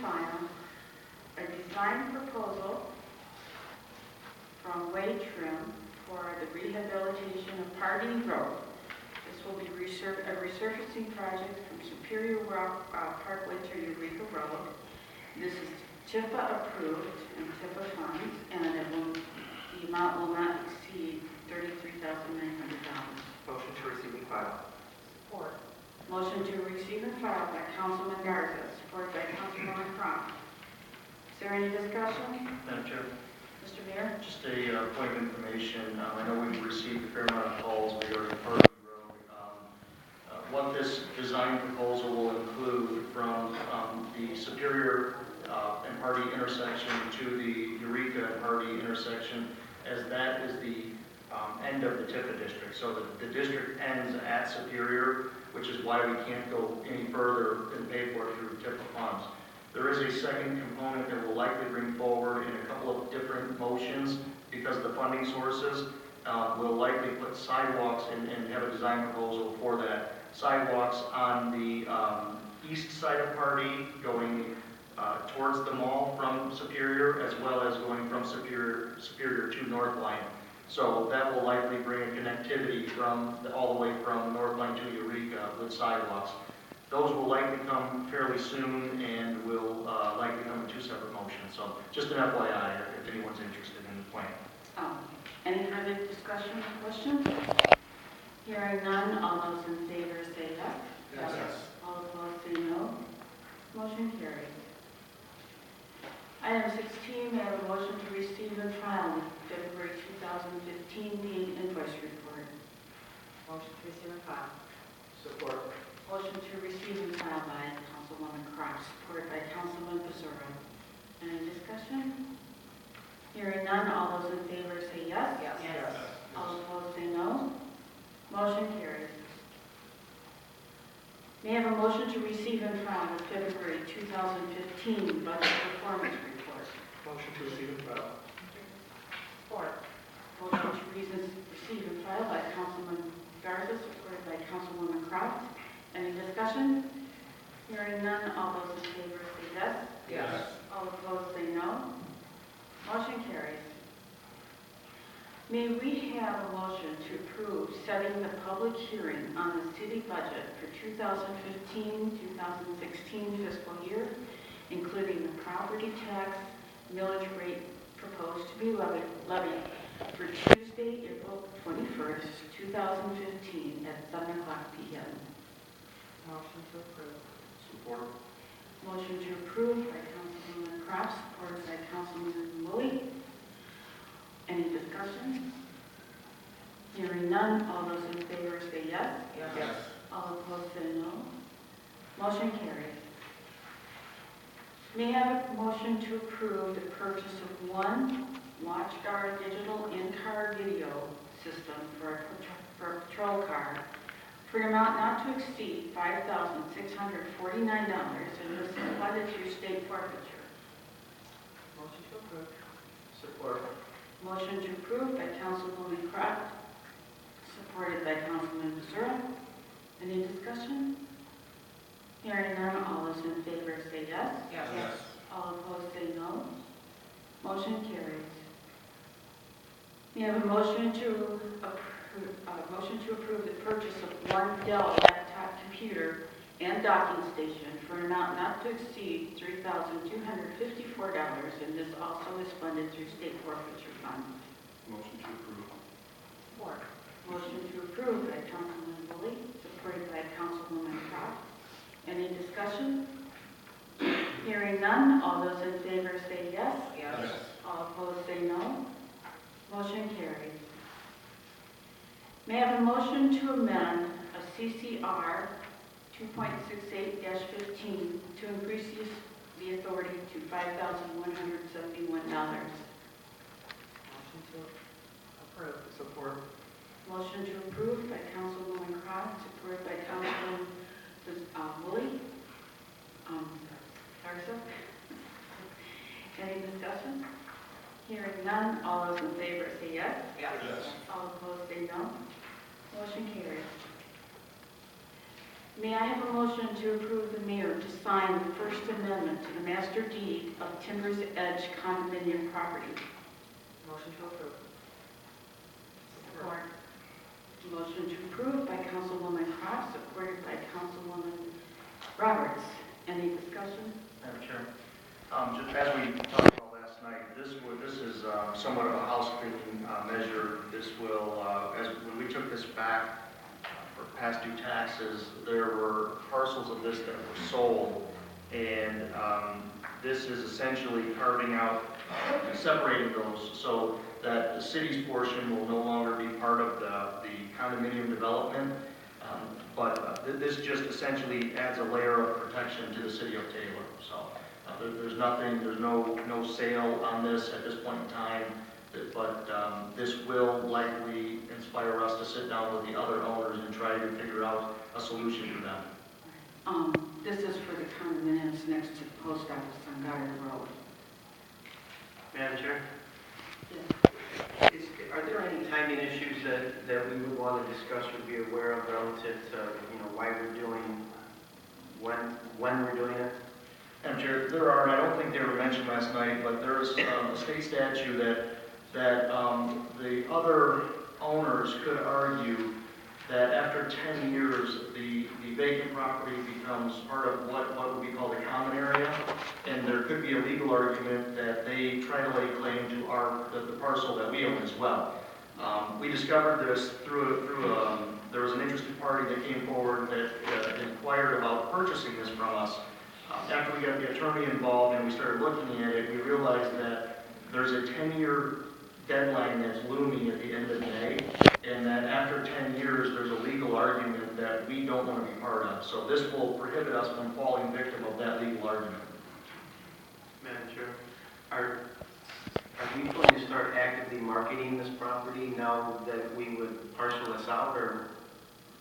final a design proposal from Way Trim for the rehabilitation of Pardee Road. This will be a resurfacing project from Superior Parkway to Eureka Road. This is TIFA approved and TIFA funds, and the amount will not exceed $33,900. Motion to receive and file. Support. Motion to receive and file by Councilman Garza, supported by Councilwoman Cronk. Is there any discussion? Madam Chair, Mr. Mayor? just a point of information. I know we've received a fair amount of calls regarding Pardee Road. What this design proposal will include from the Superior and Pardee intersection to the Eureka and Pardee intersection, as that is the end of the TIFA district. So the district ends at Superior, which is why we can't go any further and pay for it through TIFA funds. There is a second component that we'll likely bring forward in a couple of different motions because of the funding sources. We'll likely put sidewalks and have a design proposal for that. Sidewalks on the east side of Pardee going towards the mall from Superior, as well as going from Superior to North Line. So that will likely bring a connectivity all the way from North Line to Eureka with sidewalks. Those will likely come fairly soon and will likely come in two separate motions. So just an FYI if anyone's interested in the plan. Any further discussion or questions? Hearing none, all those in favor say yes. Yes. All opposed say no. Motion carries. Item 16, may I have a motion to receive and file the February 2015 Paid Invoice Report. Motion to receive and file. Support. Motion to receive and file by Councilwoman Cross, supported by Councilman Pizarro. Any discussion? Hearing none, all those in favor say yes. Yes. All opposed say no. Motion carries. May I have a motion to receive and file the February 2015 Budget Performance Report. Motion to receive and file. Support. Motion to receive and file by Councilman Garza, supported by Councilwoman Croft. Any discussion? Hearing none, all those in favor say yes. Yes. All opposed say no. Motion carries. May we have a motion to approve setting the public hearing on the city budget for 2015-2016 fiscal year, including the property tax millage rate proposed to be levied for Tuesday, April 21st, 2015 at 7 o'clock p.m. Motion to approve. Support. Motion to approve by Councilwoman Croft, supported by Councilman Woolley. Any discussion? Hearing none, all those in favor say yes. Yes. All opposed say no. Motion carries. May I have a motion to approve the purchase of one WatchGuard digital in-car video system for a patrol car for an amount not to exceed $5,649, and this is funded through State Forfeiture. Motion to approve. Support. Motion to approve by Councilwoman Croft, supported by Councilman Pizarro. Any discussion? Hearing none, all those in favor say yes. Yes. All opposed say no. Motion carries. We have a motion to approve the purchase of one Dell laptop computer and docking station for an amount not to exceed $3,254, and this also is funded through State Forfeiture Fund. Motion to approve. Support. Motion to approve by Councilman Woolley, supported by Councilwoman Croft. Any discussion? Hearing none, all those in favor say yes. Yes. All opposed say no. Motion carries. May I have a motion to amend a CCR 2.68-15 to increase the authority to $5,171. Motion to approve. Support. Motion to approve by Councilwoman Croft, supported by Councilman Woolley. Garza. Any discussion? Hearing none, all those in favor say yes. Yes. All opposed say no. Motion carries. May I have a motion to approve the mayor to sign the First Amendment to the Master Deed of Timbers Edge Condominium property? Motion to approve. Support. Motion to approve by Councilwoman Cross, supported by Councilwoman Roberts. Any discussion? Madam Chair, just as we talked about last night, this is somewhat of a housekeeping measure. This will, when we took this back for past due taxes, there were parcels of this that were sold, and this is essentially carving out, separating those so that the city's portion will no longer be part of the condominium development. But this just essentially adds a layer of protection to the city of Taylor. So there's nothing, there's no sale on this at this point in time, but this will likely inspire us to sit down with the other owners and try to figure out a solution for them. This is for the condominiums next to the post office on Goddard Road. Madam Chair, Yes. are there any timing issues that we would want to discuss or be aware of relative to, why we're doing, when we're doing it? Madam Chair, there are, and I don't think they were mentioned last night, but there's a state statute that the other owners could argue that after 10 years, the vacant property becomes part of what would be called a common area, and there could be a legal argument that they try to lay claim to the parcel that we own as well. We discovered this there was an interested party that came forward that inquired about purchasing this from us. After we got the attorney involved and we started looking at it, we realized that there's a 10-year deadline that's looming at the end of May, and that after 10 years, there's a legal argument that we don't want to be part of. So this will prohibit us from falling victim of that legal argument. Madam Chair, are we going to start actively marketing this property now that we would parcel this out, or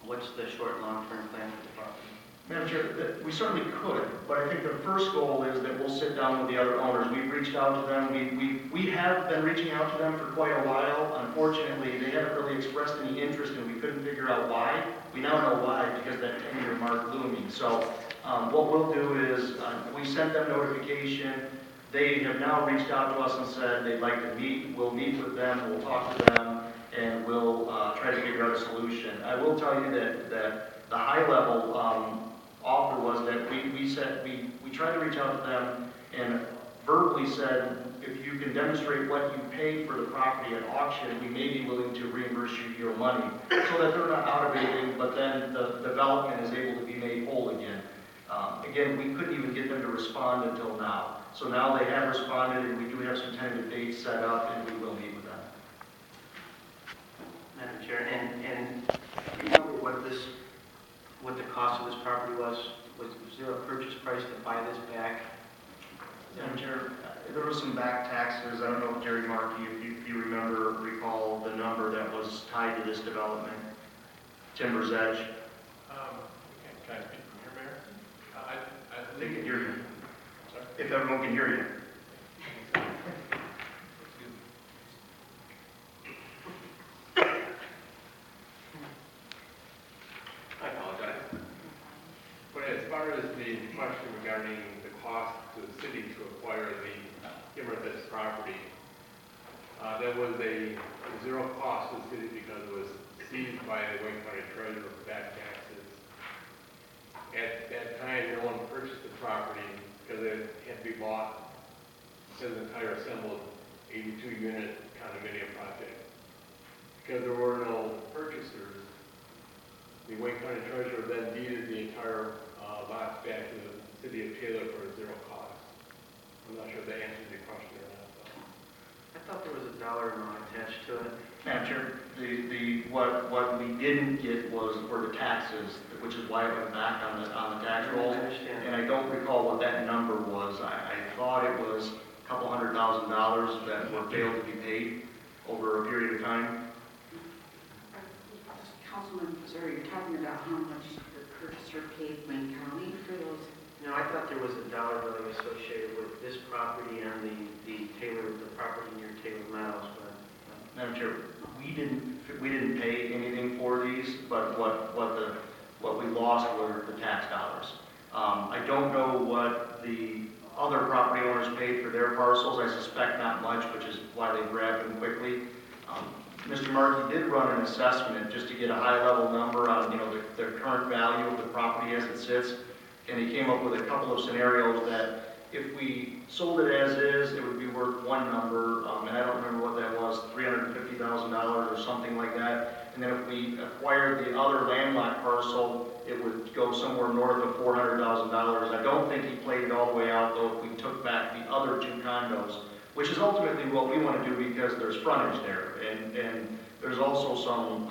what's the short and long-term plan for the property? Madam Chair, we certainly could, but I think the first goal is that we'll sit down with the other owners. We've reached out to them. We have been reaching out to them for quite a while. Unfortunately, they haven't really expressed any interest, and we couldn't figure out why. We now know why, because that 10-year mark looming. So what we'll do is we sent them notification. They have now reached out to us and said they'd like to meet. We'll meet with them. We'll talk to them, and we'll try to figure out a solution. I will tell you that the high-level offer was that we tried to reach out to them and verbally said, if you can demonstrate what you paid for the property at auction, we may be willing to reimburse you your money, so that they're not out of bidding, but then the development is able to be made whole again. Again, we couldn't even get them to respond until now. So now they have responded, and we do have some tentative dates set up, and we will meet with them. Madam Chair, and do you remember what the cost of this property was? Was there a purchase price to buy this back? Madam Chair, there was some back taxes. I don't know, Jerry Markey, if you recall the number that was tied to this development, Timbers Edge. Can I speak from here, Mayor? I They think can hear you, Sorry? if everyone can hear you. I apologize. But as far as the question regarding the cost to the city to acquire the Timberfest property, there was a zero cost to the city because it was seized by the Wayne County Treasurer for back taxes. At that time, no one purchased the property because it had to be bought as an entire assembled 82-unit condominium project. Because there were no purchasers, the Wayne County Treasurer then deeded the entire lots back to the city of Taylor for zero cost. I'm not sure if that answers your question or not. I thought there was a dollar amount attached to it. Madam Chair, what we didn't get were the taxes, which is why it went back on the tax roll. I understand. And I don't recall what that number was. I thought it was a couple $100,000 that were failed to be paid over a period of time. Councilman Missouri, you're talking about how much the purchaser paid Wayne County for those? No, I thought there was a dollar value associated with this property and the property near Taylor Meadows, but. Madam Chair, we didn't pay anything for these, but what What we lost were the tax dollars. I don't know what the other property owners paid for their parcels. I suspect not much, which is why they grabbed them quickly. Mr. Markey did run an assessment just to get a high-level number on, the current value of the property as it sits, and he came up with a couple of scenarios that if we sold it as is, it would be worth one number, and I don't remember what that was, $350,000 or something like that. And then if we acquired the other landlocked parcel, it would go somewhere north of $400,000. I don't think he played it all the way out, though, if we took back the other two condos, which is ultimately what we want to do because there's frontage there, and there's also some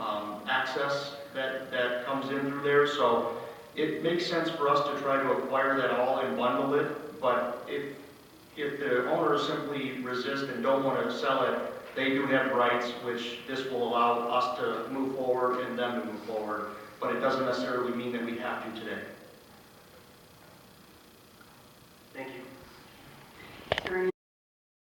access that comes in through there. So it makes sense for us to try to acquire that all and bundle it, but if the owners simply resist and don't want to sell it, they do have rights, which this will allow us to move forward and them to move forward, but it doesn't necessarily mean that we have to today.